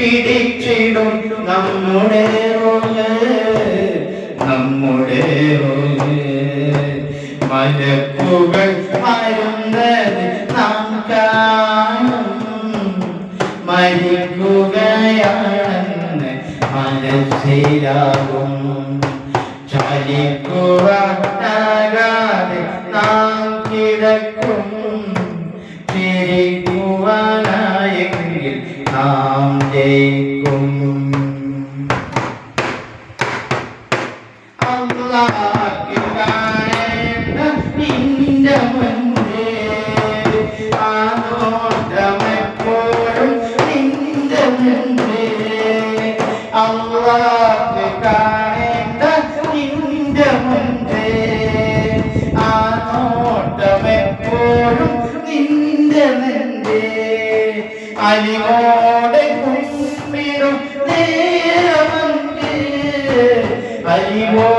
പിടിച്ചിടും നമ്മുടെ മലക്കുകൾ മരുന്നത് നാം കാണും മരിക്കുകയാണെന്ന് മനസ്സിലാകും ചലിക്കുവാനാകാതെ നാം കിടക്കും ചിരിക്കുവാനായെങ്കിൽ നാം ജയിക്കും അല്ലാഹു കാണേണ്ട നിന്റെ മുന്നേ ആ നോട്ടമെപ്പോഴും നിന്റെ മുന്നേ അല്ലാഹു കാണേണ്ട നിന്റെ മുന്നേ ആ നോട്ടമെപ്പോഴും നിന്റെ മുന്നേ അലിവോടെ കുമ്പിടും നേരമേ അലിവോ